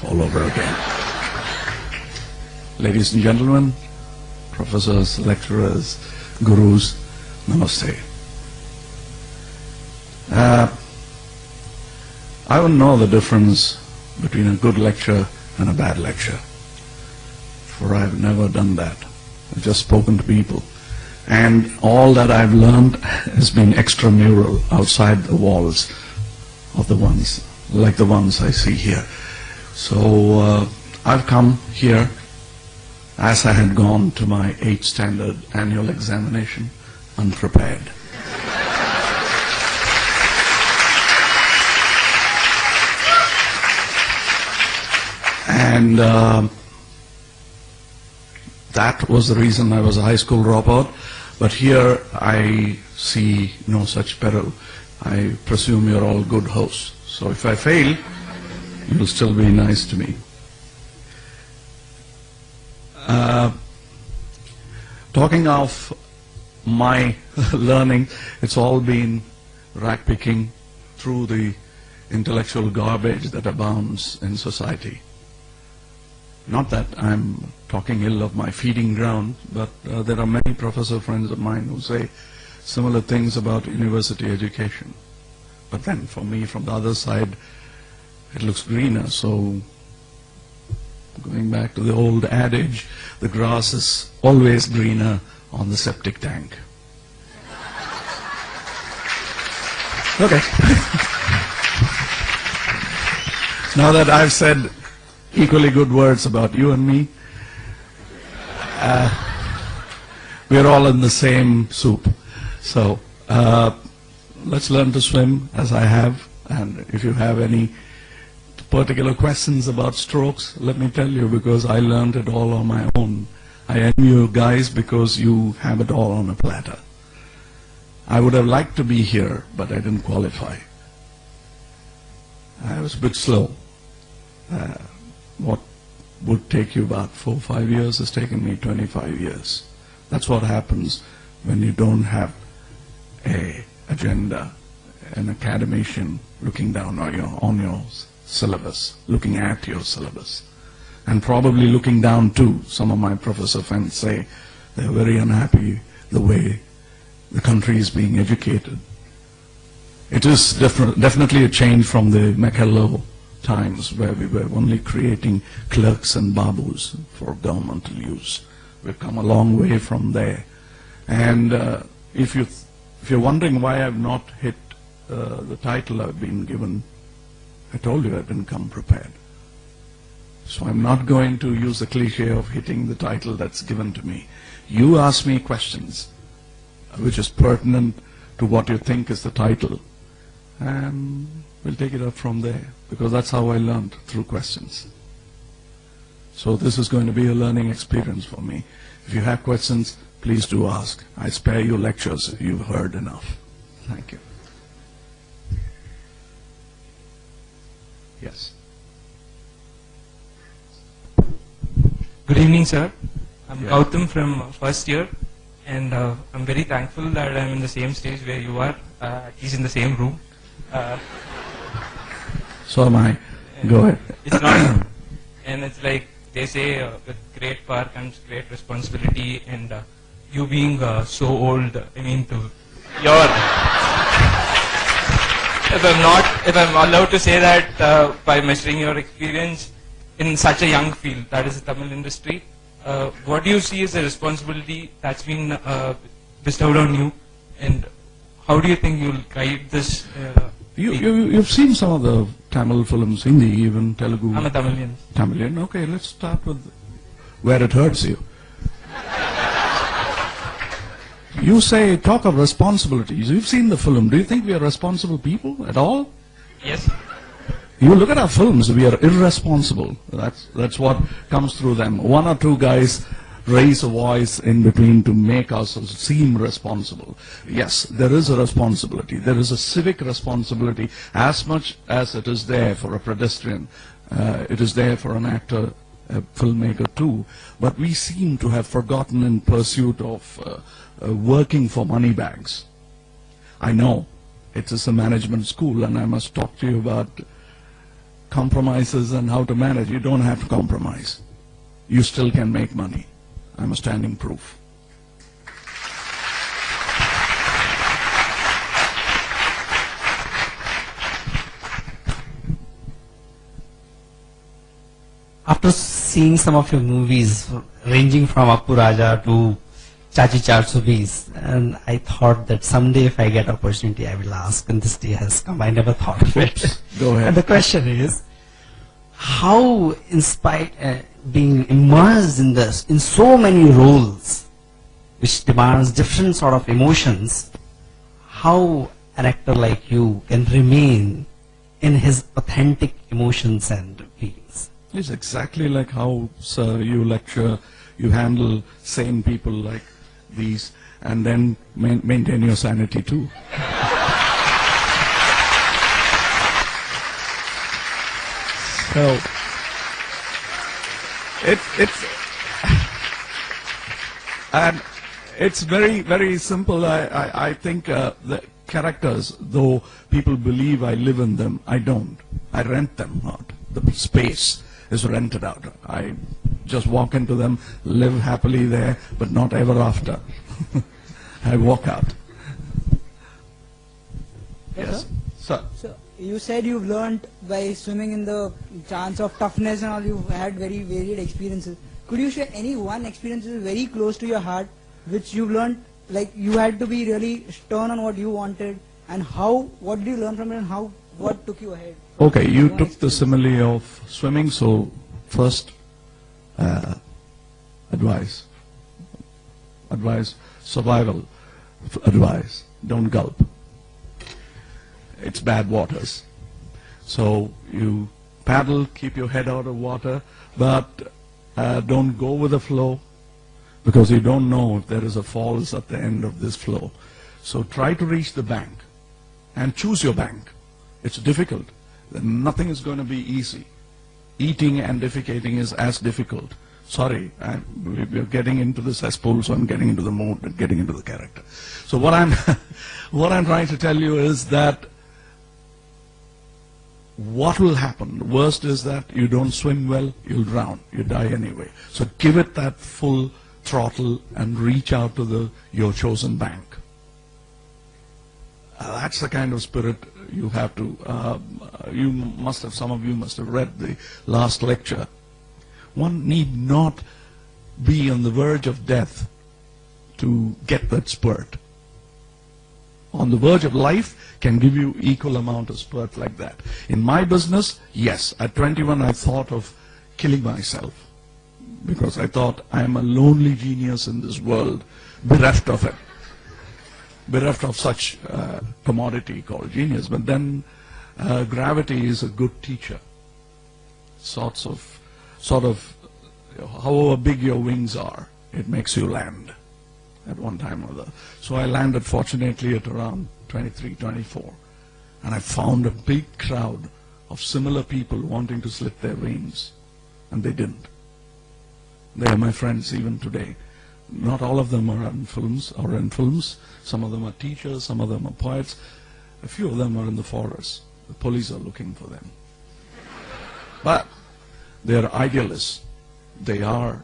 all over again. Ladies and gentlemen, professors, lecturers, gurus, namaste. I wouldn't know the difference between a good lecture and a bad lecture, for I've never done that. I've just spoken to people. And all that I've learned has been extramural, outside the walls of the ones, like the ones I see here. So I've come here as I had gone to my 8th standard annual examination, unprepared. And that was the reason I was a high school dropout. But here I see no such peril. I presume you're all good hosts. So if I fail, you'll still be nice to me. Talking of my learning, it's all been rack-picking through the intellectual garbage that abounds in society. Not that I'm talking ill of my feeding ground, but there are many professor friends of mine who say similar things about university education. But then for me, from the other side, it looks greener. So going back to the old adage, the grass is always greener on the septic tank. Okay. Now that I've said equally good words about you and me, we're all in the same soup. So let's learn to swim as I have, and if you have any particular questions about strokes, let me tell you, because I learned it all on my own. I envy you guys because you have it all on a platter. I would have liked to be here, but I didn't qualify. I was a bit slow. What would take you about 4 or 5 years has taken me 25 years. That's what happens when you don't have an agenda, an academician looking down on your syllabus, looking at your syllabus, and probably looking down too. Some of my professor friends say they're very unhappy the way the country is being educated. It is definitely a change from the McKellow times where we were only creating clerks and babus for governmental use. We've come a long way from there. And if you're wondering why I've not hit the title I've been given, I told you I didn't come prepared. So I'm not going to use the cliche of hitting the title that's given to me. You ask me questions which is pertinent to what you think is the title, and we'll take it up from there, because that's how I learned, through questions. So this is going to be a learning experience for me. If you have questions, please do ask. I spare you lectures. You've heard enough. Thank you. Yes. Good evening, sir. I'm Yeah. Gautam from first year, and I'm very thankful that I'm in the same stage where you are, at least in the same room. So am I. Go ahead. It's not, and it's like they say, with great power comes great responsibility, and you being so old, I mean, to your, if I'm allowed to say that by measuring your experience in such a young field, that is the Tamil industry, what do you see as a responsibility that's been bestowed on you, and how do you think you'll guide this? You've seen some of the Tamil films, Hindi, even Telugu. I'm a Tamilian. Tamilian. Okay, let's start with where it hurts you. You say, talk of responsibilities. You've seen the film. Do you think we are responsible people at all? Yes. You look at our films, we are irresponsible. That's what comes through them. One or two guys raise a voice in between to make us seem responsible. Yes, there is a responsibility. There is a civic responsibility as much as it is there for a pedestrian. It is there for an actor, a filmmaker too. But we seem to have forgotten in pursuit of working for money bags. I know it is a management school, and I must talk to you about compromises and how to manage. You don't have to compromise. You still can make money. I'm a standing proof. After seeing some of your movies, ranging from Appu Raja to Chachi Charbis, and I thought that someday if I get opportunity, I will ask, and this day has come. I never thought of it. Go ahead. And the question is, how, in spite being immersed in this, in so many roles, which demands different sort of emotions, how an actor like you can remain in his authentic emotions and feelings? It's exactly like how, sir, you lecture, you handle sane people like these, and then maintain your sanity too. So, it's very, very simple. I think the characters, though people believe I live in them, I don't. I rent them out. The space is rented out. I just walk into them, live happily there, but not ever after. I walk out. Yes, sir. So you said you've learned by swimming in the chance of toughness and all. You've had very varied experiences. Could you share any one experience that is very close to your heart, which you've learned, like you had to be really stern on what you wanted, and how? What did you learn from it, and how? What took you ahead? Okay, you took the simile of swimming, so first advice, survival advice, don't gulp. It's bad waters. So you paddle, keep your head out of water, but don't go with the flow, because you don't know if there is a falls at the end of this flow. So try to reach the bank and choose your bank. It's difficult. Nothing is going to be easy. Eating and defecating is as difficult. Sorry, we're getting into the cesspool, so I'm getting into the mode and getting into the character. So what I'm trying to tell you is that what will happen? The worst is that you don't swim well, you'll drown, you die anyway. So give it that full throttle and reach out to your chosen bank. That's the kind of spirit you have to, some of you must have read the last lecture. One need not be on the verge of death to get that spurt. On the verge of life can give you equal amount of spurt like that. In my business, yes, at 21 I thought of killing myself, because I thought I am a lonely genius in this world, bereft of it. Bereft of such commodity called genius. But then gravity is a good teacher. Sort of, however big your wings are, it makes you land at one time or other. So I landed fortunately at around 23, 24. And I found a big crowd of similar people wanting to slit their wings. And they didn't. They are my friends even today. Not all of them are in films. Some of them are teachers, some of them are poets. A few of them are in the forest. The police are looking for them. But they are idealists. They are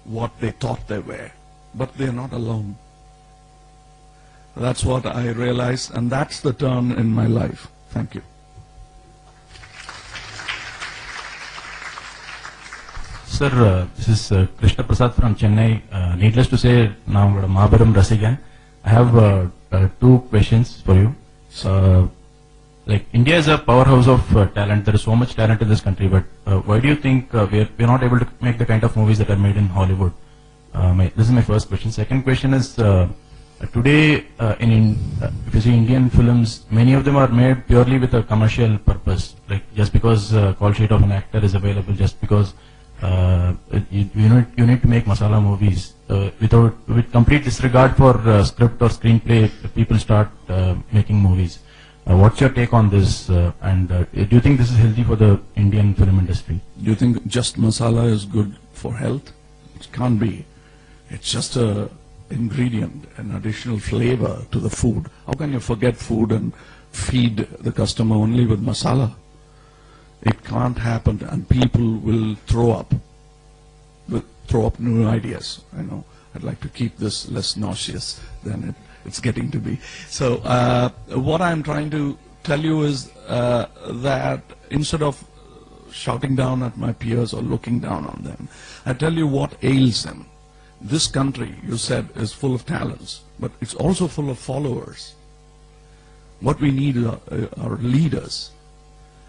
what they thought they were. But they are not alone. That's what I realized, and that's the turn in my life. Thank you. Sir, this is Krishna Prasad from Chennai. Needless to say, now I'm a Mahabaram Rasigan. I have two questions for you. Like India is a powerhouse of talent. There is so much talent in this country, but why do you think we're not able to make the kind of movies that are made in Hollywood? This is my first question. Second question is, today if you see Indian films, many of them are made purely with a commercial purpose. Like just because call sheet of an actor is available, just because you need to make masala movies with complete disregard for script or screenplay. People start making movies. What's your take on this? And do you think this is healthy for the Indian film industry? Do you think just masala is good for health? It can't be. It's just an ingredient, an additional flavor to the food. How can you forget food and feed the customer only with masala? It can't happen, and people will throw up new ideas. I know I'd like to keep this less nauseous than it's getting to be. So what I'm trying to tell you is that instead of shouting down at my peers or looking down on them, I tell you what ails them. This country, you said, is full of talents, but it's also full of followers. What we need are leaders.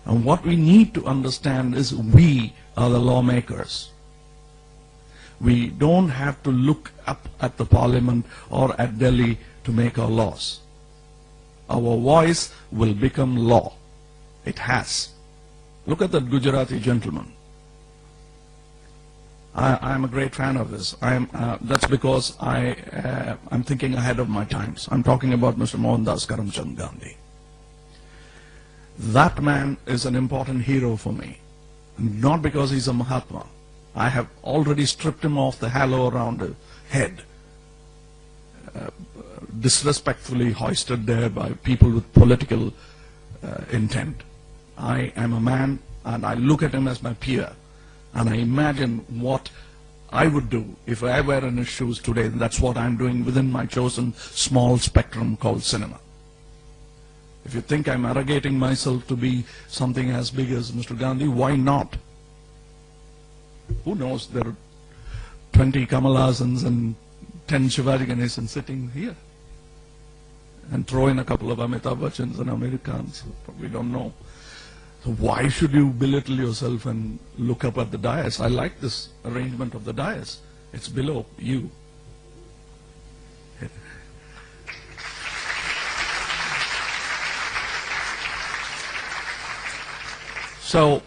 And what we need to understand is we are the lawmakers. We don't have to look up at the parliament or at Delhi to make our laws. Our voice will become law. It has. Look at that Gujarati gentleman. I'm a great fan of this. That's because I'm thinking ahead of my times. I'm talking about Mr. Mohandas Karamchand Gandhi. That man is an important hero for me. Not because he's a Mahatma. I have already stripped him off the halo around his head, disrespectfully hoisted there by people with political intent. I am a man, and I look at him as my peer, and I imagine what I would do if I were in his shoes today. And that's what I'm doing within my chosen small spectrum called cinema. If you think I'm arrogating myself to be something as big as Mr. Gandhi, why not? Who knows, there are 20 Kamalhasans and 10 Shivaji Ganeshans sitting here. And throw in a couple of Amitabh Bachchans and Americans, we don't know. So why should you belittle yourself and look up at the dais? I like this arrangement of the dais. It's below you. So,